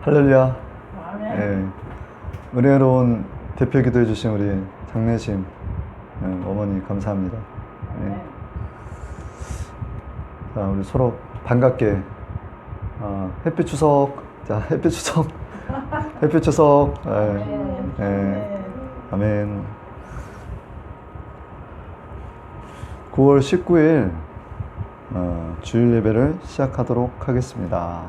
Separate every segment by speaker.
Speaker 1: 할렐루야.
Speaker 2: 아멘.
Speaker 1: 예, 은혜로운 대표 기도해 주신 우리 장례심 어머니 감사합니다. 예. 자, 우리 서로 반갑게 햇빛 추석. 자, 햇빛 추석. 햇빛 추석. 예. 아멘. 9월 19일 주일 예배를 시작하도록 하겠습니다.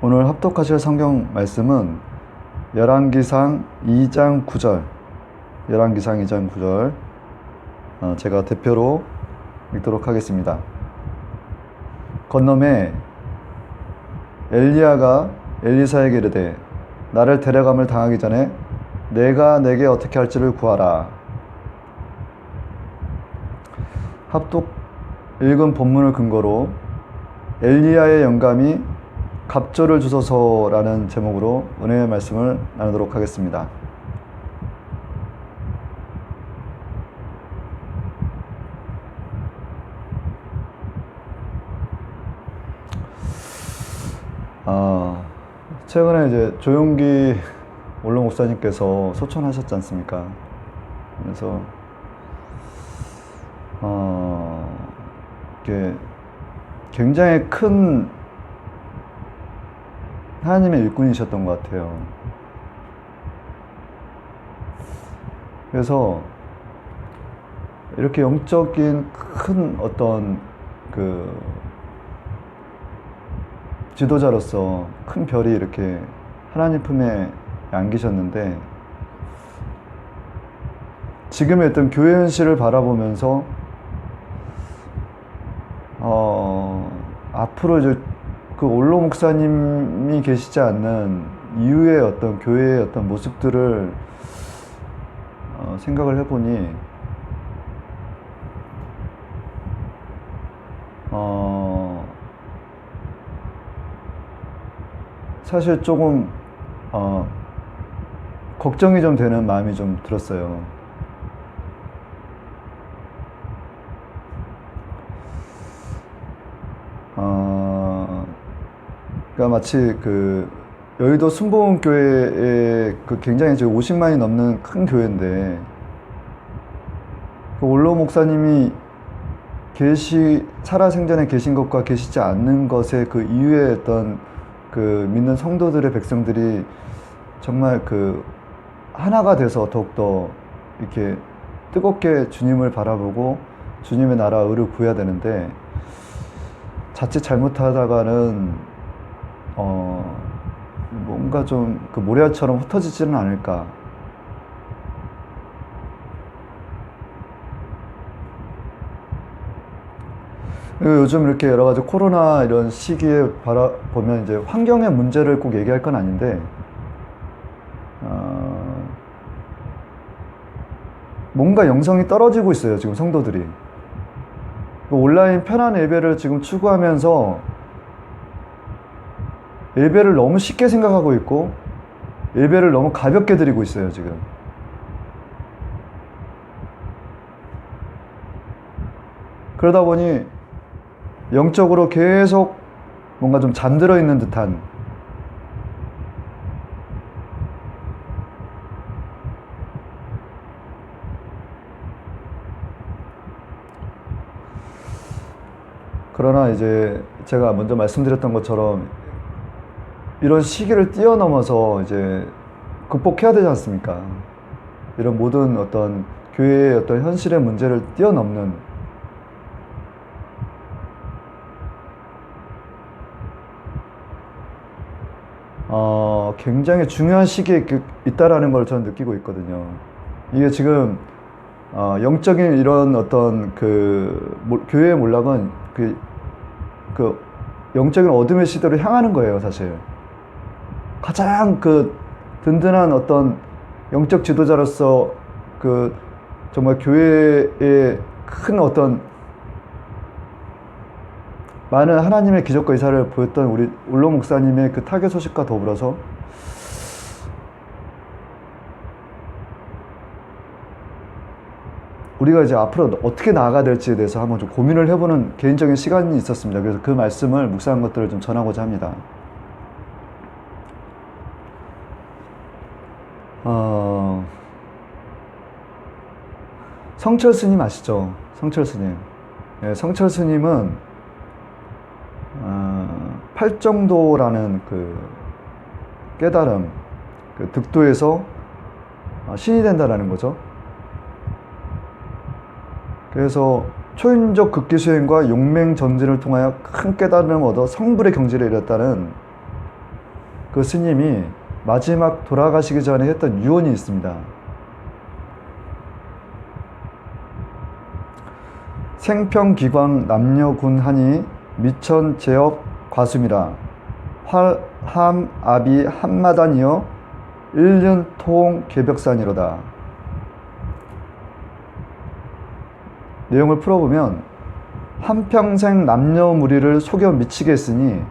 Speaker 1: 오늘 합독하실 성경 말씀은 열왕기상 2장 9절, 열왕기상 2장 9절 제가 대표로 읽도록 하겠습니다. 건너매 엘리야가 엘리사에게 이르되 나를 데려감을 당하기 전에 내가 내게 어떻게 할지를 구하라. 합독 읽은 본문을 근거로 엘리야의 영감이 갑절을 주소서라는 제목으로 은혜의 말씀을 나누도록 하겠습니다. 최근에 이제 조용기 원로 목사님께서 소천하셨지 않습니까? 그래서 이게 굉장히 큰 하나님의 일꾼이셨던 것 같아요. 그래서 이렇게 영적인 큰 어떤 지도자로서 큰 별이 이렇게 하나님 품에 안기셨는데, 지금의 어떤 교회 현실을 바라보면서 앞으로 이제 그 원로 목사님이 계시지 않는 이후의 어떤 교회의 어떤 모습들을 생각을 해보니 사실 조금 걱정이 좀 되는 마음이 좀 들었어요. 그러니까 마치 여의도 순복음교회에 굉장히 이제 50만이 넘는 큰 교회인데, 원로 목사님이 살아생전에 계신 것과 계시지 않는 것의 그 이후에 어떤 믿는 성도들의 백성들이 정말 하나가 돼서 더욱더 이렇게 뜨겁게 주님을 바라보고 주님의 나라 의를 구해야 되는데, 자칫 잘못하다가는 뭔가 좀 모래알처럼 흩어지지는 않을까. 요즘 이렇게 여러 가지 코로나 이런 시기에 보면 이제 환경의 문제를 꼭 얘기할 건 아닌데, 뭔가 영성이 떨어지고 있어요, 지금 성도들이. 온라인 편한 예배를 지금 추구하면서 예배를 너무 쉽게 생각하고 있고, 예배를 너무 가볍게 드리고 있어요, 지금. 그러다 보니 영적으로 계속 뭔가 좀 잠들어 있는 듯한, 그러나 이제 제가 먼저 말씀드렸던 것처럼 이런 시기를 뛰어넘어서 이제 극복해야 되지 않습니까? 이런 모든 어떤 교회의 어떤 현실의 문제를 뛰어넘는, 굉장히 중요한 시기에 있다라는 걸 저는 느끼고 있거든요. 이게 지금 영적인 이런 어떤 교회의 몰락은 영적인 어둠의 시대로 향하는 거예요, 사실. 가장 든든한 어떤 영적 지도자로서 정말 교회의 큰 어떤 많은 하나님의 기적과 이사를 보였던 우리 원로 목사님의 타계 소식과 더불어서 우리가 이제 앞으로 어떻게 나아가야 될지에 대해서 한번 좀 고민을 해보는 개인적인 시간이 있었습니다. 그래서 그 말씀을 묵상한 것들을 좀 전하고자 합니다. 성철 스님 아시죠? 성철 스님. 예, 성철 스님은 팔정도라는 그 깨달음, 그 득도에서 신이 된다라는 거죠. 그래서 초인적 극기 수행과 용맹 전진을 통하여 큰 깨달음을 얻어 성불의 경지를 이뤘다는 그 스님이 마지막 돌아가시기 전에 했던 유언이 있습니다. 생평기광 남녀군하니 미천 제업 과수미라 활함 아비 한마단이여 일륜통 개벽산이로다. 내용을 풀어보면 한평생 남녀무리를 속여 미치게 했으니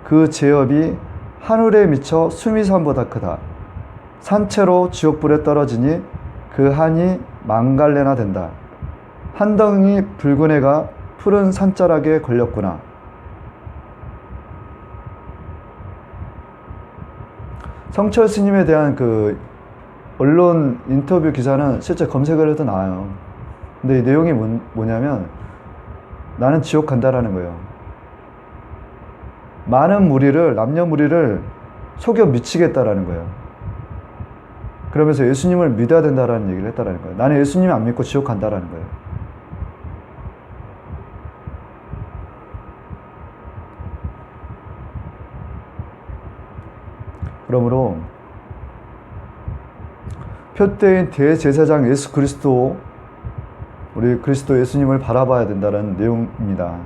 Speaker 1: 그 제업이 하늘에 미쳐 수미산보다 크다. 산채로 지옥불에 떨어지니 그 한이 망갈래나 된다. 한 덩이 붉은 해가 푸른 산자락에 걸렸구나. 성철 스님에 대한 그 언론 인터뷰 기사는 실제 검색을 해도 나와요. 근데 이 내용이 뭐냐면 나는 지옥 간다라는 거예요. 많은 무리를, 남녀 무리를 속여 미치겠다라는 거예요. 그러면서 예수님을 믿어야 된다라는 얘기를 했다라는 거예요. 나는 예수님 안 믿고 지옥 간다라는 거예요. 그러므로 표대인 대제사장 예수 그리스도, 우리 그리스도 예수님을 바라봐야 된다는 내용입니다.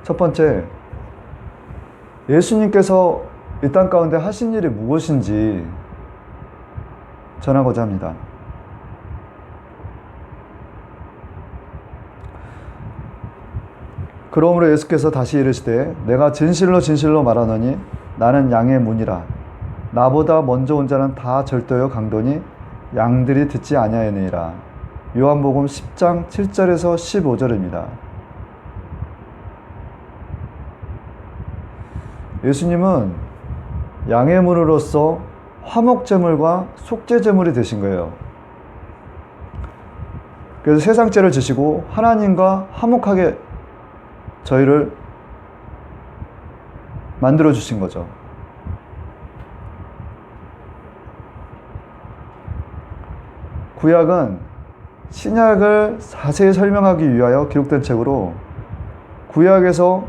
Speaker 1: 첫 번째, 예수님께서 이 땅 가운데 하신 일이 무엇인지 전하고자 합니다. 그러므로 예수께서 다시 이르시되 내가 진실로 진실로 말하노니 나는 양의 문이라. 나보다 먼저 온 자는 다 절도요 강도니 양들이 듣지 아니하였느니라. 요한복음 10장 7절에서 15절입니다. 예수님은 양의 문으로서 화목제물과 속죄제물이 되신 거예요. 그래서 세상죄를 지시고 하나님과 화목하게 저희를 만들어 주신 거죠. 구약은 신약을 자세히 설명하기 위하여 기록된 책으로 구약에서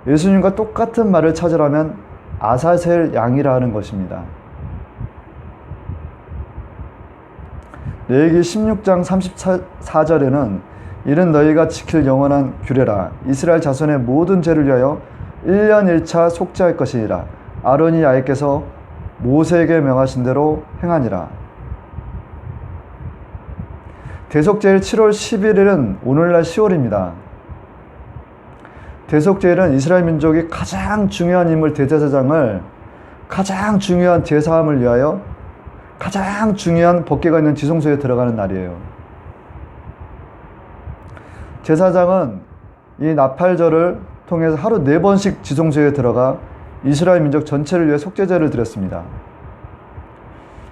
Speaker 1: 예수님과 똑같은 말을 찾으라면 아사셀 양이라 하는 것입니다. 레위기 16장 34절에는 이는 너희가 지킬 영원한 규례라. 이스라엘 자손의 모든 죄를 위하여 1년 1차 속죄할 것이니라. 아론이 야훼께서 모세에게 명하신 대로 행하니라. 대속제일 7월 11일은 오늘날 10월입니다. 대속제일은 이스라엘 민족이 가장 중요한 인물 대제사장을 가장 중요한 제사함을 위하여 가장 중요한 법궤가 있는 지성소에 들어가는 날이에요. 제사장은 이 나팔절을 통해서 하루 4번씩 지성소에 들어가 이스라엘 민족 전체를 위해 속죄제를 드렸습니다.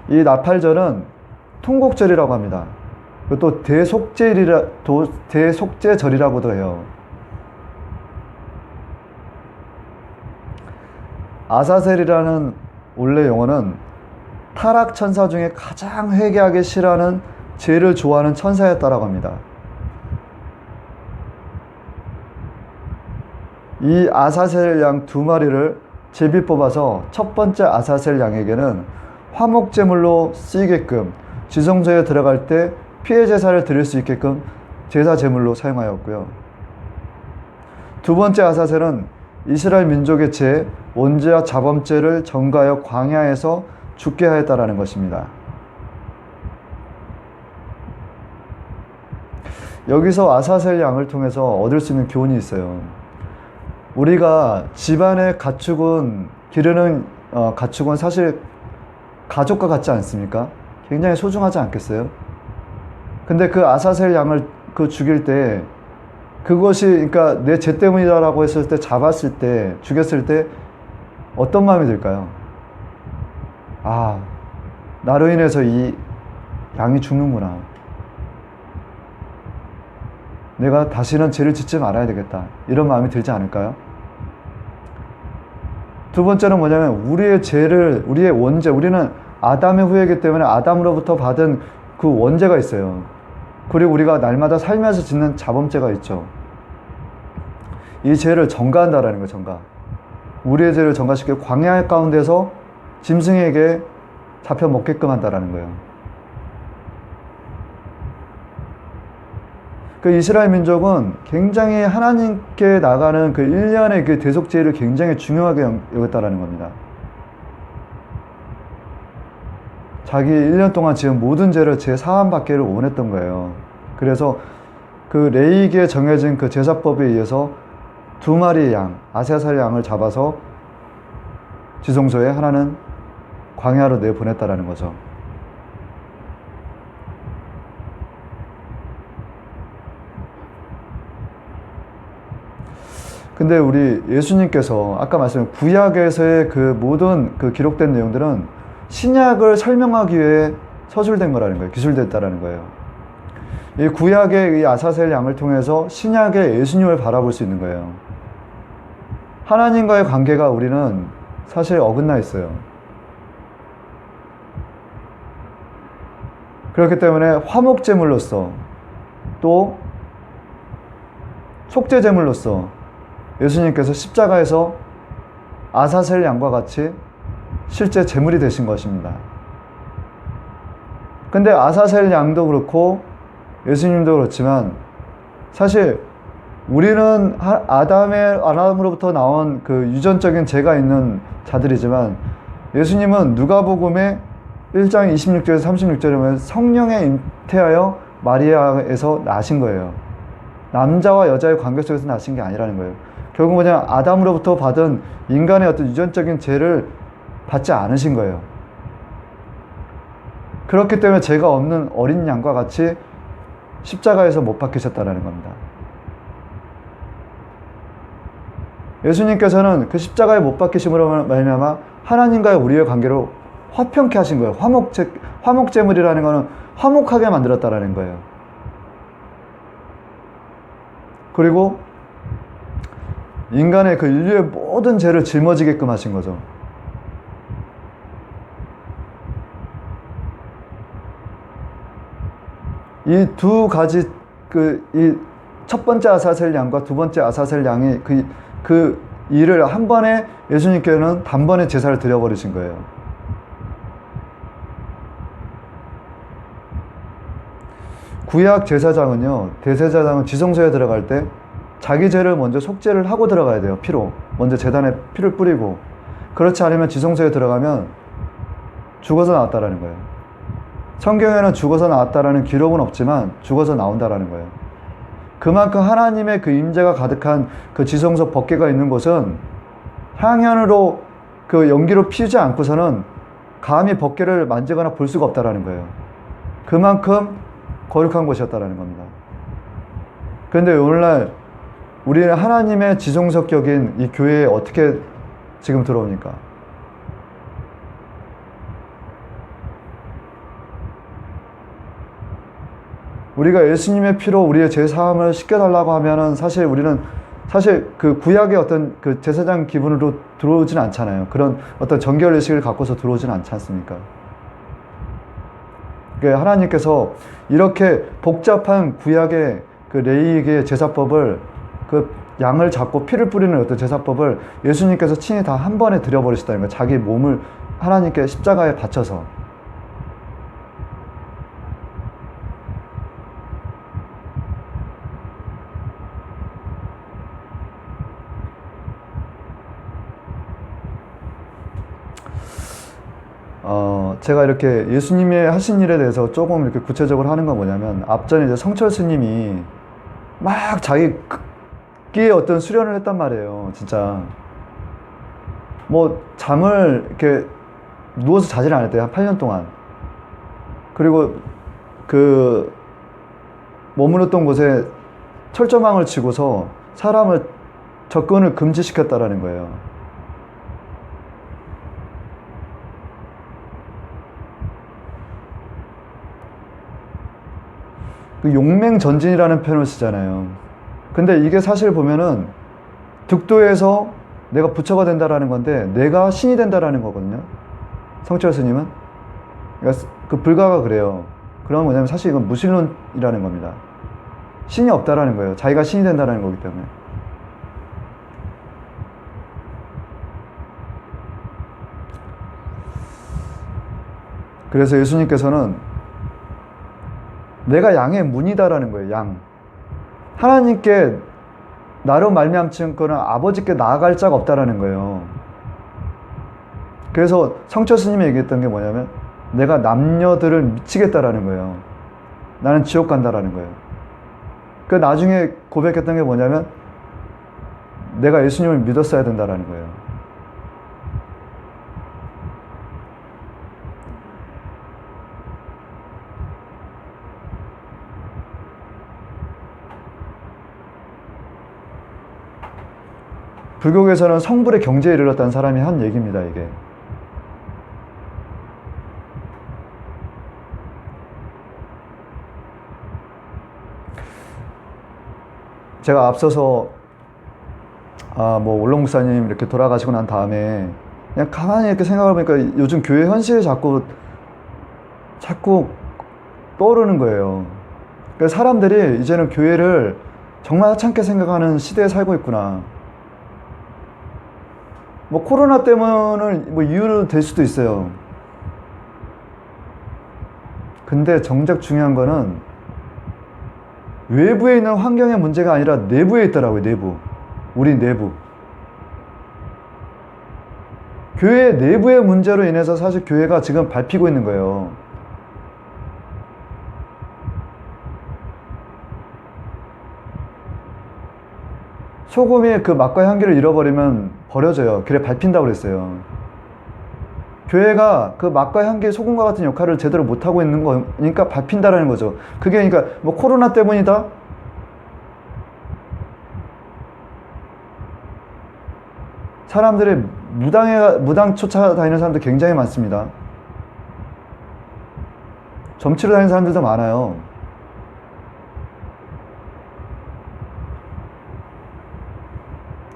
Speaker 1: 이 나팔절은 통곡절이라고 합니다. 또 대속죄절이라고도 해요. 아사셀이라는 원래 용어는 타락 천사 중에 가장 회개하기 싫어하는 죄를 좋아하는 천사였다라고 합니다. 이 아사셀 양 2마리를 제비 뽑아서 첫 번째 아사셀 양에게는 화목제물로 쓰이게끔 지성소에 들어갈 때 피해 제사를 드릴 수 있게끔 제사 제물로 사용하였고요. 두 번째 아사셀은 이스라엘 민족의 죄, 원죄와 자범죄를 전가하여 광야에서 죽게 하였다라는 것입니다. 여기서 아사셀 양을 통해서 얻을 수 있는 교훈이 있어요. 우리가 집안에 기르는 가축은 사실 가족과 같지 않습니까? 굉장히 소중하지 않겠어요? 근데 그 아사셀 양을 그 죽일 때 그것이 그러니까 내 죄 때문이다라고 했을 때 잡았을 때 죽였을 때 어떤 마음이 들까요? 아, 나로 인해서 이 양이 죽는구나. 내가 다시는 죄를 짓지 말아야 되겠다. 이런 마음이 들지 않을까요? 두 번째는 뭐냐면 우리의 죄를 우리의 원죄 우리는 아담의 후예이기 때문에 아담으로부터 받은 그 원죄가 있어요. 그리고 우리가 날마다 살면서 짓는 자범죄가 있죠. 이 죄를 전가한다라는 거예요. 전가. 우리의 죄를 전가시켜 광야 가운데서 짐승에게 잡혀 먹게끔 한다라는 거예요. 그 이스라엘 민족은 굉장히 하나님께 나가는 그 일련의 그 대속죄를 굉장히 중요하게 여겼다라는 겁니다. 자기 1년 동안 지은 모든 죄를 제 사함 받기를 원했던 거예요. 그래서 그 레위기에 정해진 그 제사법에 의해서 2마리의 양, 아사셀 양을 잡아서 지성소에 하나는 광야로 내보냈다라는 거죠. 근데 우리 예수님께서 아까 말씀드린 구약에서의 그 모든 그 기록된 내용들은 신약을 설명하기 위해 서술된 거라는 거예요. 기술됐다라는 거예요. 이 구약의 이 아사셀 양을 통해서 신약의 예수님을 바라볼 수 있는 거예요. 하나님과의 관계가 우리는 사실 어긋나 있어요. 그렇기 때문에 화목제물로서 또 속죄제물로서 예수님께서 십자가에서 아사셀 양과 같이 실제 제물이 되신 것입니다. 근데 아사셀 양도 그렇고 예수님도 그렇지만 사실 우리는 아담으로부터 나온 그 유전적인 죄가 있는 자들이지만 예수님은 누가복음의 1장 26절에서 36절에 보면 성령에 잉태하여 마리아에서 나신 거예요. 남자와 여자의 관계 속에서 나신 게 아니라는 거예요. 결국 뭐냐, 아담으로부터 받은 인간의 어떤 유전적인 죄를 받지 않으신 거예요. 그렇기 때문에 죄가 없는 어린 양과 같이 십자가에서 못 박히셨다는 겁니다. 예수님께서는 그 십자가에 못 박히심으로 말미암아 하나님과의 우리의 관계로 화평케 하신 거예요. 화목제물이라는 것은 화목하게 만들었다는 거예요. 그리고 인간의 그 인류의 모든 죄를 짊어지게끔 하신 거죠. 이 두 가지 이 첫 번째 아사셀 양과 두 번째 아사셀 양이 그 일을 한 번에 예수님께는 단번에 제사를 드려버리신 거예요. 구약 제사장은요, 대제사장은 지성소에 들어갈 때 자기 죄를 먼저 속죄를 하고 들어가야 돼요. 피로. 먼저 제단에 피를 뿌리고. 그렇지 않으면 지성소에 들어가면 죽어서 나왔다라는 거예요. 성경에는 죽어서 나왔다라는 기록은 없지만 죽어서 나온다라는 거예요. 그만큼 하나님의 그 임재가 가득한 그 지성소 법궤가 있는 곳은 향연으로 그 연기로 피우지 않고서는 감히 법궤를 만지거나 볼 수가 없다라는 거예요. 그만큼 거룩한 곳이었다라는 겁니다. 그런데 오늘날 우리는 하나님의 지성소격인 이 교회에 어떻게 지금 들어오니까? 우리가 예수님의 피로 우리의 죄 사함을 씻겨달라고 하면은 사실 우리는 그 구약의 어떤 그 제사장 기분으로 들어오진 않잖아요. 그런 어떤 정결 의식을 갖고서 들어오진 않지 않습니까? 하나님께서 이렇게 복잡한 구약의 그 레위기의 제사법을 그 양을 잡고 피를 뿌리는 어떤 제사법을 예수님께서 친히 다 한 번에 드려버리셨다는 거예요. 자기 몸을 하나님께 십자가에 바쳐서. 제가 이렇게 예수님이 하신 일에 대해서 조금 이렇게 구체적으로 하는 건 뭐냐면, 앞전에 이제 성철 스님이 막 자기 끼에 어떤 수련을 했단 말이에요. 진짜. 뭐, 잠을 이렇게 누워서 자질 않았대요. 한 8년 동안. 그리고 머무르던 곳에 철조망을 치고서 사람을 접근을 금지시켰다라는 거예요. 그 용맹전진이라는 표현을 쓰잖아요. 근데 이게 사실 보면은 득도에서 내가 부처가 된다라는 건데 내가 신이 된다라는 거거든요. 성철 스님은. 그러니까 그 불가가 그래요. 그러면 뭐냐면 사실 이건 무신론이라는 겁니다. 신이 없다라는 거예요. 자기가 신이 된다라는 거기 때문에. 그래서 예수님께서는 내가 양의 문이다라는 거예요. 양. 하나님께 나로 말미암친 거는 아버지께 나아갈 자가 없다라는 거예요. 그래서 성철 스님이 얘기했던 게 뭐냐면 내가 남녀들을 미치겠다라는 거예요. 나는 지옥 간다라는 거예요. 그 나중에 고백했던 게 뭐냐면 내가 예수님을 믿었어야 된다라는 거예요. 불교에서는 성불의 경지에 이르렀다는 사람이 한 얘기입니다, 이게. 제가 앞서서 뭐 올롱 목사님 이렇게 돌아가시고 난 다음에 그냥 가만히 이렇게 생각을 해보니까 요즘 교회 현실이 자꾸 떠오르는 거예요. 그러니까 사람들이 이제는 교회를 정말 하찮게 생각하는 시대에 살고 있구나. 뭐 코로나 때문을 뭐 이유로 될 수도 있어요. 근데 정작 중요한 거는 외부에 있는 환경의 문제가 아니라 내부에 있더라고요. 내부. 우리 내부. 교회 내부의 문제로 인해서 사실 교회가 지금 밟히고 있는 거예요. 소금이 그 맛과 향기를 잃어버리면 버려져요. 그래 밟힌다고 그랬어요. 교회가 그 맛과 향기, 소금과 같은 역할을 제대로 못하고 있는 거니까 밟힌다라는 거죠. 그게 그러니까 뭐 코로나 때문이다? 사람들이 무당 쫓아다니는 사람도 굉장히 많습니다. 점치러 다니는 사람들도 많아요.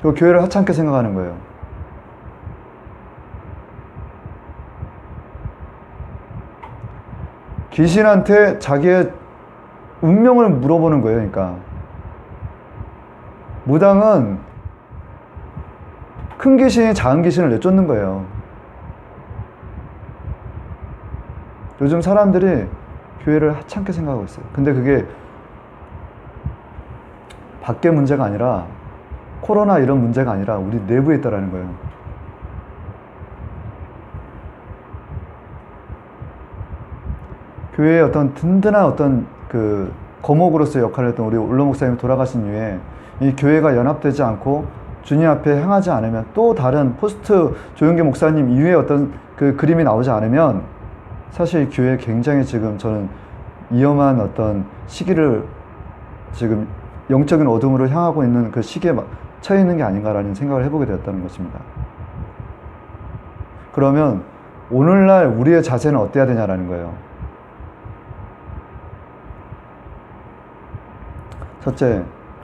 Speaker 1: 그 교회를 하찮게 생각하는 거예요. 귀신한테 자기의 운명을 물어보는 거예요. 그러니까 무당은 큰 귀신이 작은 귀신을 내쫓는 거예요. 요즘 사람들이 교회를 하찮게 생각하고 있어요. 근데 그게 밖의 문제가 아니라 코로나 이런 문제가 아니라 우리 내부에 있다라는 거예요. 교회의 어떤 든든한 어떤 그 거목으로서의 역할을 했던 우리 올로 목사님이 돌아가신 이후에 이 교회가 연합되지 않고 주님 앞에 향하지 않으면 또 다른 포스트 조용기 목사님 이후에 어떤 그 그림이 나오지 않으면 사실 이 교회 굉장히 지금 저는 위험한 어떤 시기를 지금 영적인 어둠으로 향하고 있는 그 시기에 처해 있는 게 아닌가라는 생각을 해보게 되었다는 것입니다. 그러면 오늘날 우리의 자세는 어때야 되냐라는 거예요. 첫째,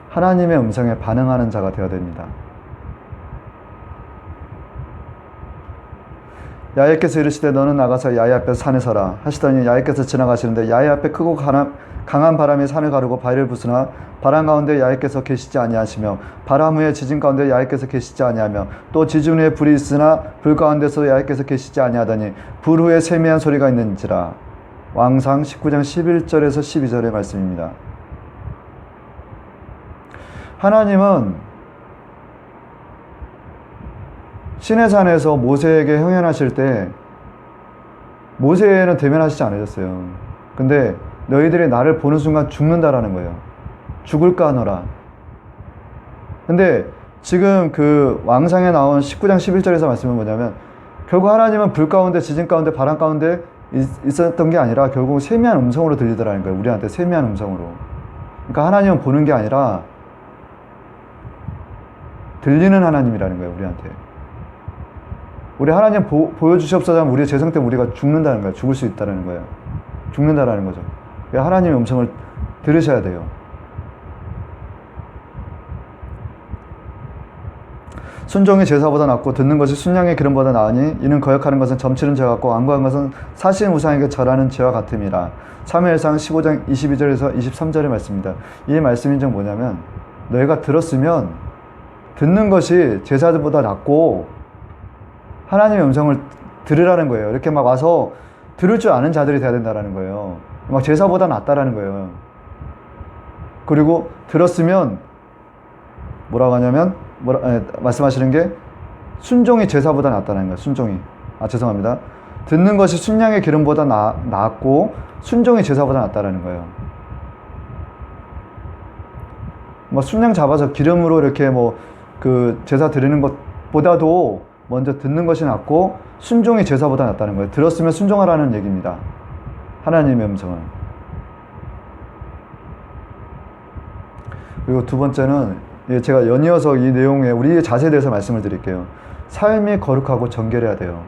Speaker 1: 하나님의 음성에 반응하는 자가 되어야 됩니다. 야훼께서 이르시되 너는 나가서 야훼 앞에 산에 서라 하시더니 야훼께서 지나가시는데 야훼 앞에 크고 강한 바람이 산을 가르고 바위를 부수나 바람 가운데 야훼께서 계시지 아니하시며 바람 후에 지진 가운데 야훼께서 계시지 아니하며 또 지진 후에 불이 있으나 불 가운데서 야훼께서 계시지 아니하더니 불 후에 세미한 소리가 있는지라. 왕상 19장 11절에서 12절의 말씀입니다. 하나님은 시내산에서 모세에게 형연하실 때 모세는 대면하시지 않으셨어요. 근데 너희들이 나를 보는 순간 죽는다라는 거예요. 죽을까 하노라. 근데 지금 그 왕상에 나온 19장 11절에서 말씀은 뭐냐면 결국 하나님은 불 가운데 지진 가운데 바람 가운데 있었던 게 아니라 결국 세미한 음성으로 들리더라는 거예요. 우리한테 세미한 음성으로. 그러니까 하나님은 보는 게 아니라 들리는 하나님이라는 거예요, 우리한테. 우리 하나님 보여주시옵소서 하면 우리의 죄성 때문에 우리가 죽는다는 거예요. 죽을 수 있다는 거예요. 죽는다라는 거죠. 하나님의 음성을 들으셔야 돼요. 순종이 제사보다 낫고 듣는 것이 순양의 기름보다 나으니 이는 거역하는 것은 점치는 죄 같고 완고한 것은 사신 우상에게 절하는 죄와 같음이라. 사무엘상 15장 22절에서 23절의 말씀입니다. 이 말씀인 즉 뭐냐면 너희가 들었으면 듣는 것이 제사보다 낫고 하나님의 음성을 들으라는 거예요. 이렇게 막 와서 들을 줄 아는 자들이 돼야 된다는 거예요. 막 제사보다 낫다라는 거예요. 그리고 들었으면 뭐라고 하냐면 말씀하시는 게 순종이 제사보다 낫다는 거예요. 순종이. 죄송합니다. 듣는 것이 순양의 기름보다 낫고 순종이 제사보다 낫다는 거예요. 순양 잡아서 기름으로 이렇게 그 제사 드리는 것보다도 먼저 듣는 것이 낫고 순종이 제사보다 낫다는 거예요. 들었으면 순종하라는 얘기입니다. 하나님의 음성을. 그리고 두 번째는 제가 연이어서 이 내용에 우리의 자세에 대해서 말씀을 드릴게요. 삶이 거룩하고 정결해야 돼요.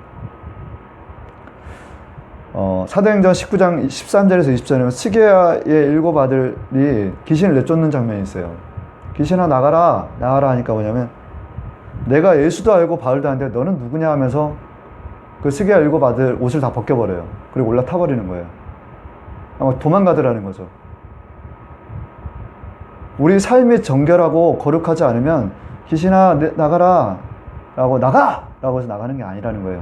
Speaker 1: 사도행전 19장 13절에서 20절에 스게야의 7 아들이 귀신을 내쫓는 장면이 있어요. 귀신아 나가라 하니까 뭐냐면 내가 예수도 알고 바울도 아는데 너는 누구냐 하면서 그 스게야 7 아들 옷을 다 벗겨버려요. 그리고 올라타버리는 거예요. 아마 도망가더라는 거죠. 우리 삶이 정결하고 거룩하지 않으면 귀신아 나가라 라고 라고 해서 나가는 게 아니라는 거예요.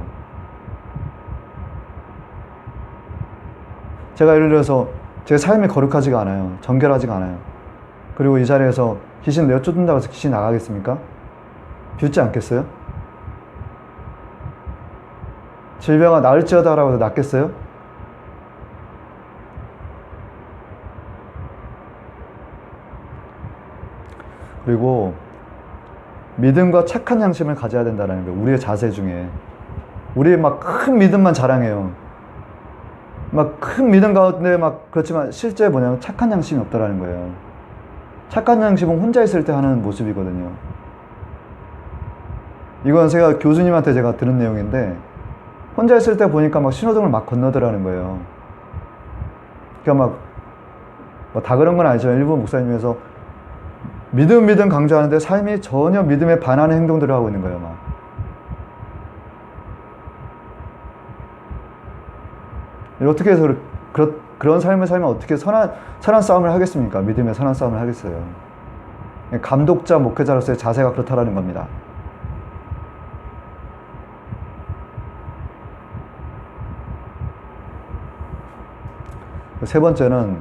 Speaker 1: 제가 예를 들어서 제 삶이 거룩하지가 않아요. 정결하지가 않아요. 그리고 이 자리에서 귀신 내쫓는다고 해서 귀신 나가겠습니까? 비웃지 않겠어요? 질병아 나을지어다 라고 해서 낫겠어요? 그리고 믿음과 착한 양심을 가져야 된다는 거예요. 우리의 자세 중에. 우리 막 큰 믿음만 자랑해요. 막 큰 믿음 가운데 그렇지만 실제 뭐냐면 착한 양심이 없다라는 거예요. 착한 양심은 혼자 있을 때 하는 모습이거든요. 이건 제가 교수님한테 제가 들은 내용인데 혼자 있을 때 보니까 신호등을 막 건너더라는 거예요. 그러니까 다 그런 건 아니지만 일부 목사님에서 믿음 강조하는데 삶이 전혀 믿음에 반하는 행동들을 하고 있는 거예요. 어떻게 해서 그런 삶을 살면 어떻게 선한 싸움을 하겠습니까? 믿음의 선한 싸움을 하겠어요. 감독자, 목회자로서의 자세가 그렇다라는 겁니다. 세 번째는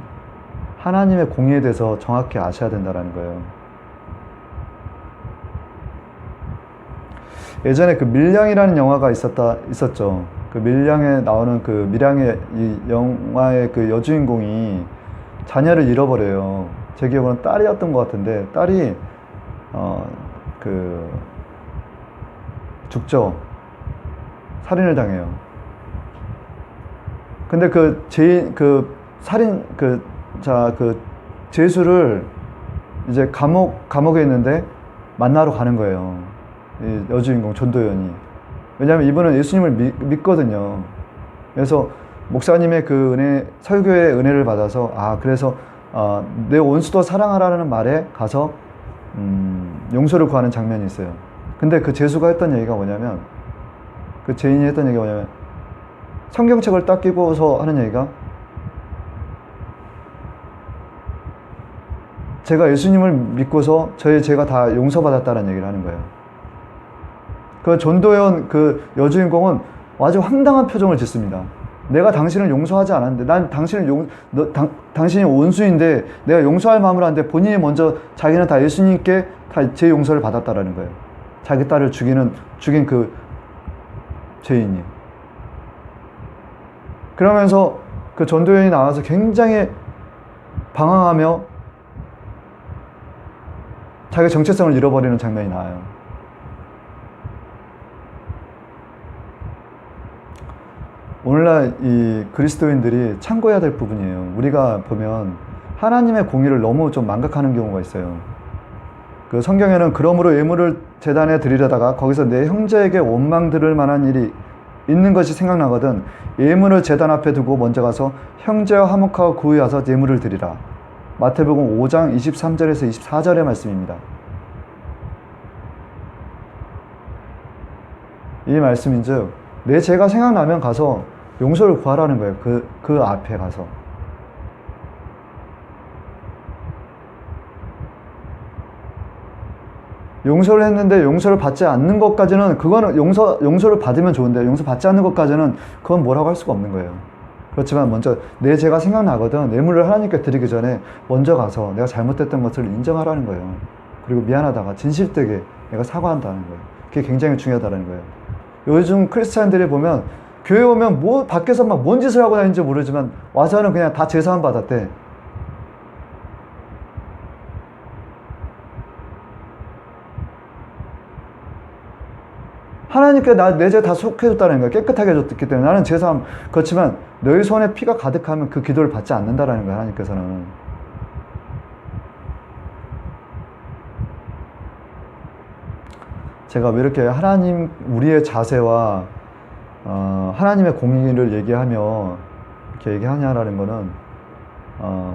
Speaker 1: 하나님의 공의에 대해서 정확히 아셔야 된다는 거예요. 예전에 그 밀량이라는 영화가 있었죠. 그 밀량에 나오는 그 밀양의 이 영화의 그 여주인공이 자녀를 잃어버려요. 제 기억으로는 딸이었던 것 같은데 딸이 죽죠. 살인을 당해요. 근데 죄수를 이제 감옥에 있는데 만나러 가는 거예요. 이 여주인공 전도연이. 왜냐하면 이분은 예수님을 믿거든요. 그래서 목사님의 그 은혜, 설교의 은혜를 받아서 그래서 내 원수도 사랑하라는 말에 가서 용서를 구하는 장면이 있어요. 근데 그 죄수가 했던 얘기가 뭐냐면, 그 죄인이 했던 얘기가 뭐냐면, 성경책을 딱 끼고서 하는 얘기가, 제가 예수님을 믿고서 저의 죄가 다 용서받았다는 얘기를 하는 거예요. 그 전도연 그 여주인공은 아주 황당한 표정을 짓습니다. 내가 당신을 용서하지 않았는데, 난 당신이 원수인데 내가 용서할 마음을 하는데 본인이 먼저 자기는 다 예수님께 다 제 용서를 받았다라는 거예요. 자기 딸을 죽인 그 죄인이. 그러면서 그 전도연이 나와서 굉장히 방황하며 자기 정체성을 잃어버리는 장면이 나와요. 오늘날 이 그리스도인들이 참고해야 될 부분이에요. 우리가 보면 하나님의 공의를 너무 좀 망각하는 경우가 있어요. 그 성경에는 그러므로 예물을 제단에 드리려다가 거기서 내 형제에게 원망 들을 만한 일이 있는 것이 생각나거든 예물을 제단 앞에 두고 먼저 가서 형제와 화목하고 구의하서 예물을 드리라. 마태복음 5장 23절에서 24절의 말씀입니다. 이 말씀인즉 내 죄가 생각나면 가서 용서를 구하라는 거예요. 그 앞에 가서. 용서를 했는데 용서를 받지 않는 것까지는 그거는 용서를 받으면 좋은데 용서 받지 않는 것까지는 그건 뭐라고 할 수가 없는 거예요. 그렇지만 먼저 내 죄가 생각나거든 예물을 하나님께 드리기 전에 먼저 가서 내가 잘못했던 것을 인정하라는 거예요. 그리고 미안하다가 진실되게 내가 사과한다는 거예요. 그게 굉장히 중요하다는 거예요. 요즘 크리스찬들이 보면 교회 오면 뭐 밖에서 막 뭔 짓을 하고 다니는지 모르지만 와서는 그냥 다 제사함 받았대. 하나님께 내 죄 다 속해줬다는 거야. 깨끗하게 해줬기 때문에 나는 제사함. 그렇지만 너희 손에 피가 가득하면 그 기도를 받지 않는다라는 거야. 하나님께서는. 제가 왜 이렇게 우리의 자세와 하나님의 공의를 얘기하며 이렇게 얘기하냐라는 거는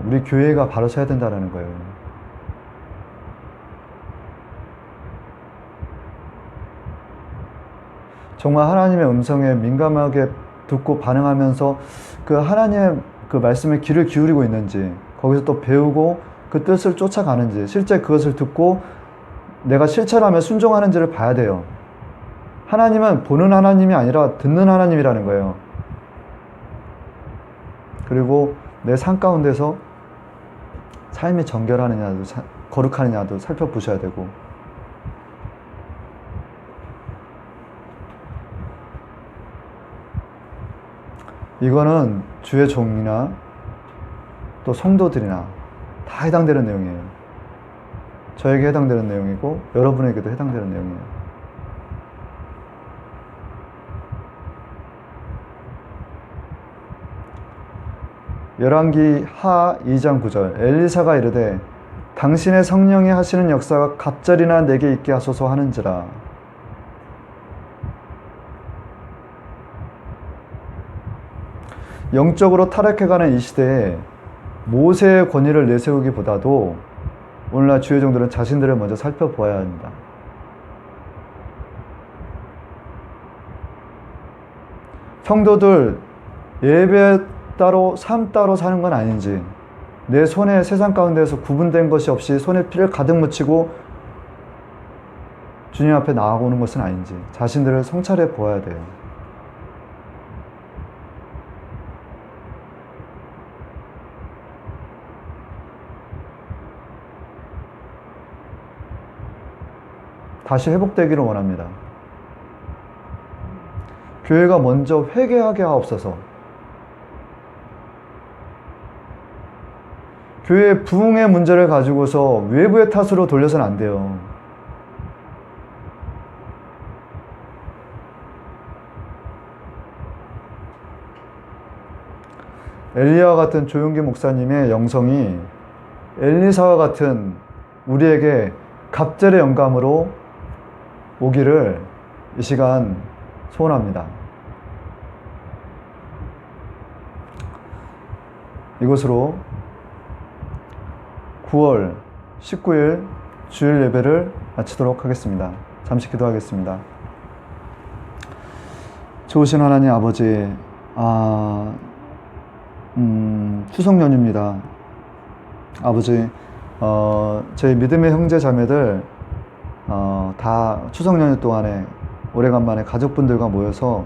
Speaker 1: 우리 교회가 바로 서야 된다는 거예요. 정말 하나님의 음성에 민감하게 듣고 반응하면서 그 하나님의 그 말씀에 귀를 기울이고 있는지 거기서 또 배우고 그 뜻을 쫓아가는지 실제 그것을 듣고 내가 실천하며 순종하는지를 봐야 돼요. 하나님은 보는 하나님이 아니라 듣는 하나님이라는 거예요. 그리고 내 삶 가운데서 삶이 정결하느냐도 거룩하느냐도 살펴보셔야 되고 이거는 주의 종이나 또 성도들이나 다 해당되는 내용이에요. 저에게 해당되는 내용이고 여러분에게도 해당되는 내용이에요. 열왕기 하 2장 9절 엘리사가 이르되 당신의 성령이 하시는 역사가 갑절이나 내게 있게 하소서 하는지라. 영적으로 타락해가는 이 시대에 모세의 권위를 내세우기보다도 오늘날 주의 종들은 자신들을 먼저 살펴보아야 합니다. 성도들 예배 따로 삶 따로 사는 건 아닌지 내 손에 세상 가운데에서 구분된 것이 없이 손에 피를 가득 묻히고 주님 앞에 나아오는 것은 아닌지 자신들을 성찰해 보아야 돼요. 다시 회복되기를 원합니다. 교회가 먼저 회개하게 하옵소서. 교회의 부흥의 문제를 가지고서 외부의 탓으로 돌려서는 안 돼요. 엘리야와 같은 조용기 목사님의 영성이 엘리사와 같은 우리에게 갑절의 영감으로 오기를 이 시간 소원합니다. 이것으로 9월 19일 주일 예배를 마치도록 하겠습니다. 잠시 기도하겠습니다. 좋으신 하나님 아버지, 추석 연휴입니다. 아버지, 저희 믿음의 형제 자매들 다 추석 연휴 동안에 오래간만에 가족분들과 모여서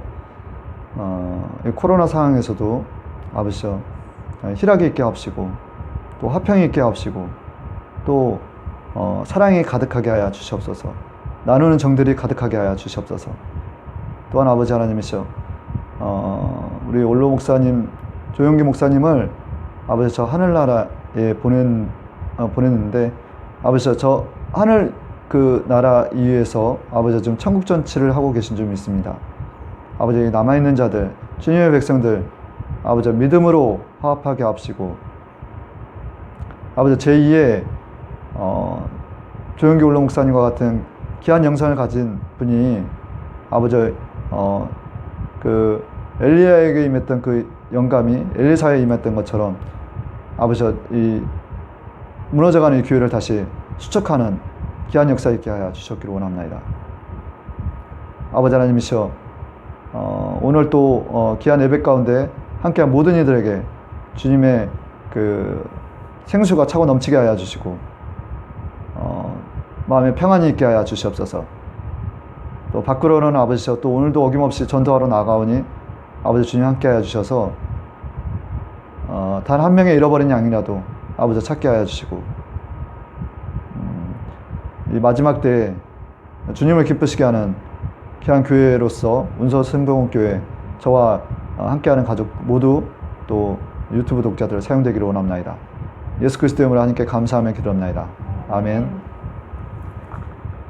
Speaker 1: 이 코로나 상황에서도 아버지요 희락이 있게 하옵시고 또 화평이 있게 하옵시고 또 사랑이 가득하게 하여 주시옵소서. 나누는 정들이 가득하게 하여 주시옵소서. 또한 아버지 하나님이시여 우리 올로 목사님, 조용기 목사님을 아버지 저 하늘나라에 보냈는데 아버지 저 하늘 그 나라 이후에서 아버지 좀 천국 전치를 하고 계신 줄 믿습니다. 아버지 남아있는 자들, 주님의 백성들 아버지 믿음으로 화합하게 하옵시고 아버지 제2의 조영기 올로 목사님과 같은 귀한 영성을 가진 분이 아버지 그 엘리야에게 임했던 그 영감이 엘리사에 임했던 것처럼 아버지 이 무너져가는 이 교회를 다시 수축하는 귀한 역사 있게 하여 주셨기를 원합니다. 아버지 하나님이시여 오늘 또 귀한 예배 가운데 함께한 모든 이들에게 주님의 그 생수가 차고 넘치게 하여 주시고 마음에 평안이 있게 하여 주시옵소서. 또 밖으로는 아버지여 또 오늘도 어김없이 전도하러 나가오니 아버지 주님 함께 하여 주셔서 단 한 명의 잃어버린 양이라도 아버지 찾게 하여 주시고 이 마지막 때에 주님을 기쁘시게 하는 귀한 교회로서 운서 승동교회 저와 함께하는 가족 모두 또 유튜브 독자들 사용되기를 원합니다. 예수 그리스도 이름으로 하나님께 감사하며 기도합니다. 아멘.